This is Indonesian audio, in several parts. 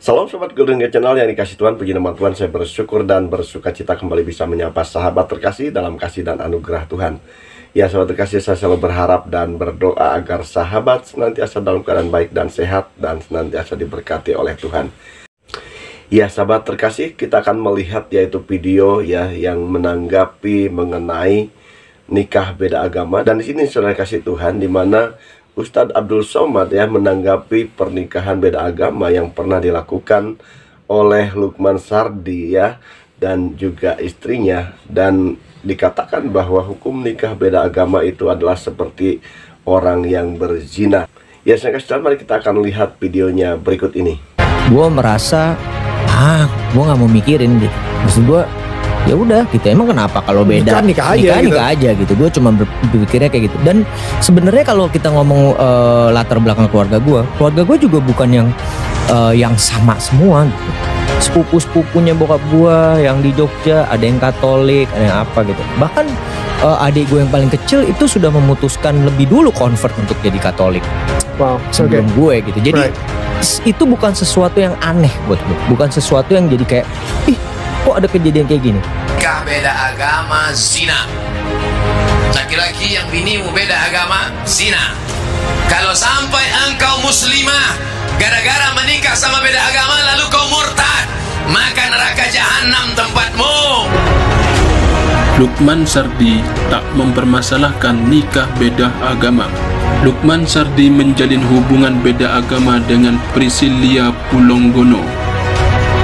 Salam Sobat Golden Gate Channel yang dikasih Tuhan. Puji nama Tuhan, saya bersyukur dan bersuka cita kembali bisa menyapa sahabat terkasih dalam kasih dan anugerah Tuhan. Ya sahabat terkasih, saya selalu berharap dan berdoa agar sahabat senantiasa dalam keadaan baik dan sehat dan senantiasa diberkati oleh Tuhan. Ya sahabat terkasih, kita akan melihat yaitu video ya yang menanggapi mengenai nikah beda agama. Dan di sini saudara kasih Tuhan, di mana Ustadz Abdul Somad ya menanggapi pernikahan beda agama yang pernah dilakukan oleh Lukman Sardi ya dan juga istrinya, dan dikatakan bahwa hukum nikah beda agama itu adalah seperti orang yang berzina. Ya saya kasih tahu, mari kita akan lihat videonya berikut ini. Gue merasa gue nggak mau mikirin gitu. Maksud gue ya udah gitu, emang kenapa kalau beda nikah aja gitu. Gue cuma berpikirnya kayak gitu. Dan sebenarnya kalau kita ngomong latar belakang keluarga gue juga bukan yang sama semua gitu. Sepupu-sepupunya bokap gue yang di Jogja ada yang Katolik, ada yang apa gitu. Bahkan adik gue yang paling kecil itu sudah memutuskan lebih dulu convert untuk jadi Katolik. Wow, sebelum gue gitu. Jadi itu bukan sesuatu yang aneh buat gue, bukan sesuatu yang jadi kayak kok ada kejadian kayak gini. Nikah beda agama, zina. Laki-laki yang binimu beda agama, zina. Kalau sampai engkau muslimah gara-gara menikah sama beda agama lalu kau murtad, maka neraka jahanam tempatmu. Lukman Sardi tak mempermasalahkan nikah beda agama. Lukman Sardi menjalin hubungan beda agama dengan Priscilia Pulonggono.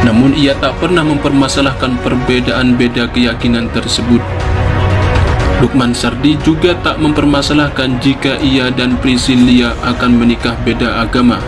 Namun ia tak pernah mempermasalahkan perbedaan beda keyakinan tersebut. Lukman Sardi juga tak mempermasalahkan jika ia dan Priscilia akan menikah beda agama.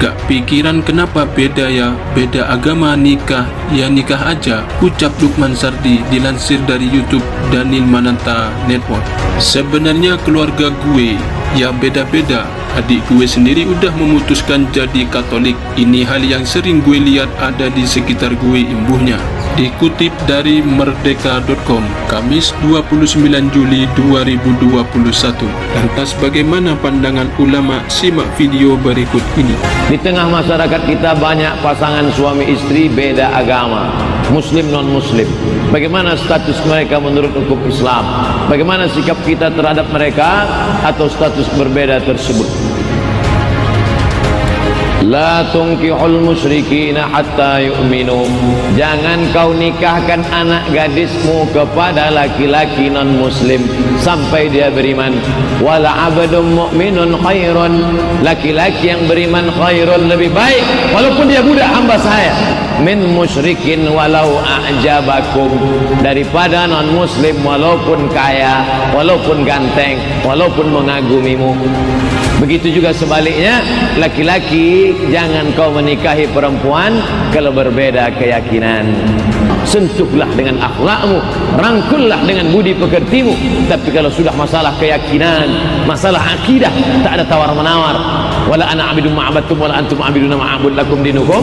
Gak pikiran kenapa beda ya, beda agama nikah, ya nikah aja, ucap Lukman Sardi dilansir dari YouTube Daniel Mananta Network. Sebenarnya keluarga gue ya beda-beda. Adik gue sendiri udah memutuskan jadi Katolik. Ini hal yang sering gue lihat ada di sekitar gue imbuhnya. Dikutip dari merdeka.com, Kamis 29 Juli 2021. Lantas bagaimana pandangan ulama? Simak video berikut ini. Di tengah masyarakat kita banyak pasangan suami istri beda agama, muslim non muslim. Bagaimana status mereka menurut hukum Islam? Bagaimana sikap kita terhadap mereka atau status berbeda tersebut? La tunkihul musyrikina hatta yu'minu. Jangan kau nikahkan anak gadismu kepada laki-laki non muslim sampai dia beriman. Wala abdun mu'minun khairun. Laki-laki yang beriman khairun, lebih baik walaupun dia budak hamba saya, min musyrikin walau a'jabakum, daripada non muslim walaupun kaya, walaupun ganteng, walaupun mengagumimu. Begitu juga sebaliknya, laki-laki jangan kau menikahi perempuan kalau berbeda keyakinan. Sentuhlah dengan akhlakmu, rangkullah dengan budi pekertimu. Tapi kalau sudah masalah keyakinan, masalah akidah, tak ada tawar-menawar. Wala ana abidun ma'abadtum wala antum abiduna ma'abud lakum dinukum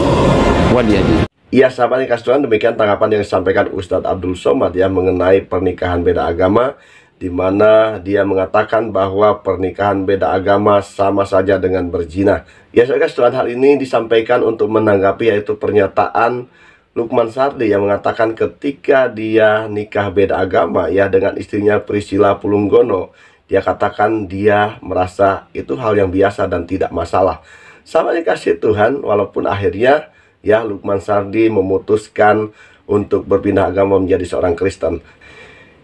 waliyadin. Ya sahabat yang kasih Tuhan, demikian tanggapan yang disampaikan Ustadz Abdul Somad ya mengenai pernikahan beda agama, di mana dia mengatakan bahwa pernikahan beda agama sama saja dengan berzina. Ya saya kasih Tuhan, hal ini disampaikan untuk menanggapi yaitu pernyataan Lukman Sardi yang mengatakan ketika dia nikah beda agama ya dengan istrinya Priscilia Pulonggono, dia katakan dia merasa itu hal yang biasa dan tidak masalah. Sama dikasih Tuhan, walaupun akhirnya ya Lukman Sardi memutuskan untuk berpindah agama menjadi seorang Kristen.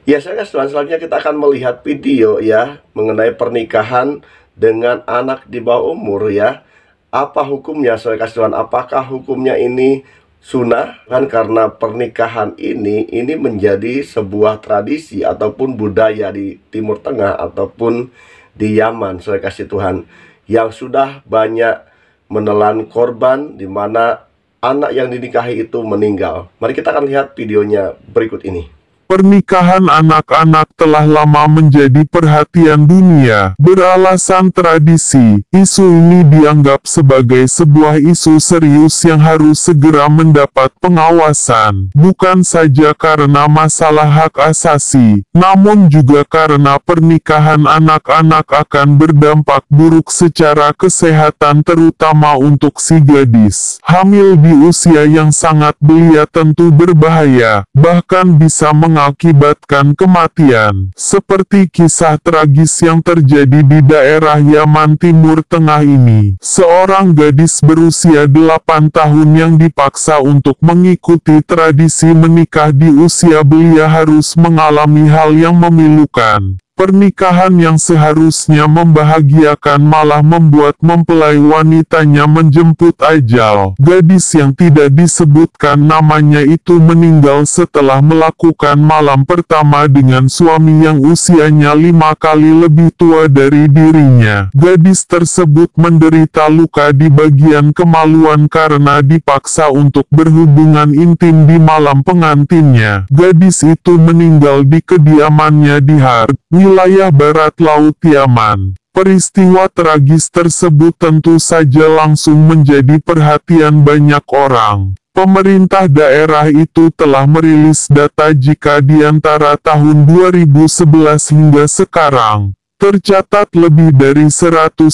Ya saya kasih Tuhan, selanjutnya kita akan melihat video ya mengenai pernikahan dengan anak di bawah umur ya. Apa hukumnya saya kasih Tuhan? Apakah hukumnya ini sunnah? Kan karena pernikahan ini menjadi sebuah tradisi ataupun budaya di Timur Tengah ataupun di Yaman, saya kasih Tuhan, yang sudah banyak menelan korban di mana anak yang dinikahi itu meninggal. Mari kita akan lihat videonya berikut ini. Pernikahan anak-anak telah lama menjadi perhatian dunia. Beralasan tradisi, isu ini dianggap sebagai sebuah isu serius yang harus segera mendapat pengawasan. Bukan saja karena masalah hak asasi, namun juga karena pernikahan anak-anak akan berdampak buruk secara kesehatan terutama untuk si gadis. Hamil di usia yang sangat belia tentu berbahaya, bahkan bisa mengakibatkan kematian. Seperti kisah tragis yang terjadi di daerah Yaman Timur Tengah ini. Seorang gadis berusia 8 tahun yang dipaksa untuk mengikuti tradisi menikah di usia belia harus mengalami hal yang memilukan. Pernikahan yang seharusnya membahagiakan malah membuat mempelai wanitanya menjemput ajal. Gadis yang tidak disebutkan namanya itu meninggal setelah melakukan malam pertama dengan suami yang usianya 5 kali lebih tua dari dirinya. Gadis tersebut menderita luka di bagian kemaluan karena dipaksa untuk berhubungan intim di malam pengantinnya. Gadis itu meninggal di kediamannya di Har, wilayah barat laut Yaman. Peristiwa tragis tersebut tentu saja langsung menjadi perhatian banyak orang. Pemerintah daerah itu telah merilis data jika di antara tahun 2011 hingga sekarang, tercatat lebih dari 140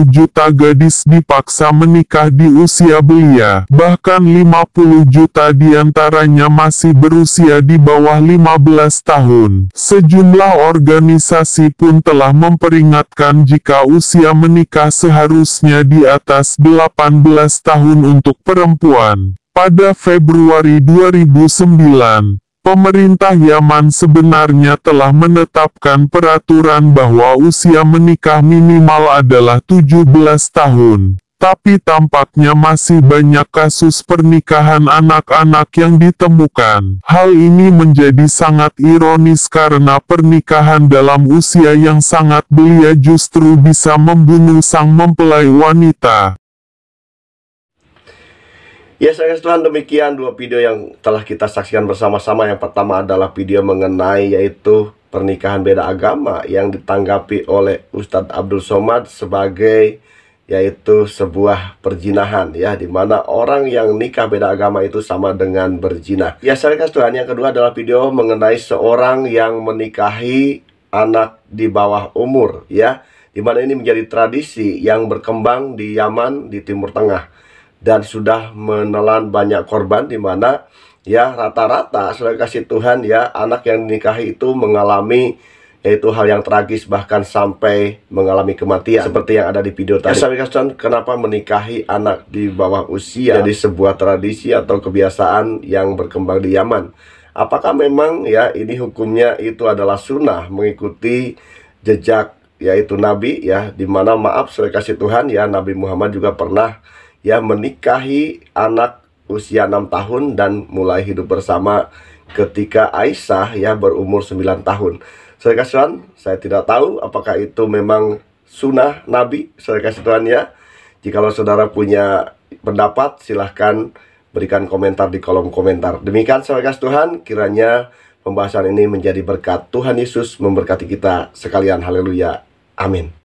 juta gadis dipaksa menikah di usia belia. Bahkan 50 juta diantaranya masih berusia di bawah 15 tahun. Sejumlah organisasi pun telah memperingatkan jika usia menikah seharusnya di atas 18 tahun untuk perempuan. Pada Februari 2009, pemerintah Yaman sebenarnya telah menetapkan peraturan bahwa usia menikah minimal adalah 17 tahun. Tapi tampaknya masih banyak kasus pernikahan anak-anak yang ditemukan. Hal ini menjadi sangat ironis karena pernikahan dalam usia yang sangat belia justru bisa membunuh sang mempelai wanita. Ya saudara Tuhan, demikian dua video yang telah kita saksikan bersama-sama. Yang pertama adalah video mengenai yaitu pernikahan beda agama yang ditanggapi oleh Ustadz Abdul Somad sebagai yaitu sebuah perzinahan, ya, dimana orang yang nikah beda agama itu sama dengan berzina. Ya saudara Tuhan, yang kedua adalah video mengenai seorang yang menikahi anak di bawah umur, ya, dimana ini menjadi tradisi yang berkembang di Yaman di Timur Tengah dan sudah menelan banyak korban, di mana ya rata-rata saudara kasih Tuhan, ya, anak yang dinikahi itu mengalami yaitu hal yang tragis, bahkan sampai mengalami kematian seperti yang ada di video tadi. Ya, saudara Tuhan, kenapa menikahi anak di bawah usia jadi sebuah tradisi atau kebiasaan yang berkembang di Yaman? Apakah memang ya ini hukumnya itu adalah sunnah mengikuti jejak yaitu Nabi, ya, dimana maaf saudara kasih Tuhan, ya, Nabi Muhammad juga pernah ya menikahi anak usia 6 tahun dan mulai hidup bersama ketika Aisyah ya berumur 9 tahun. Saudara kasih Tuhan, saya tidak tahu apakah itu memang sunnah Nabi, saudara kasih Tuhan, ya. Jikalau saudara punya pendapat, silahkan berikan komentar di kolom komentar. Demikian saudara kasih Tuhan, kiranya pembahasan ini menjadi berkat. Tuhan Yesus memberkati kita sekalian. Haleluya. Amin.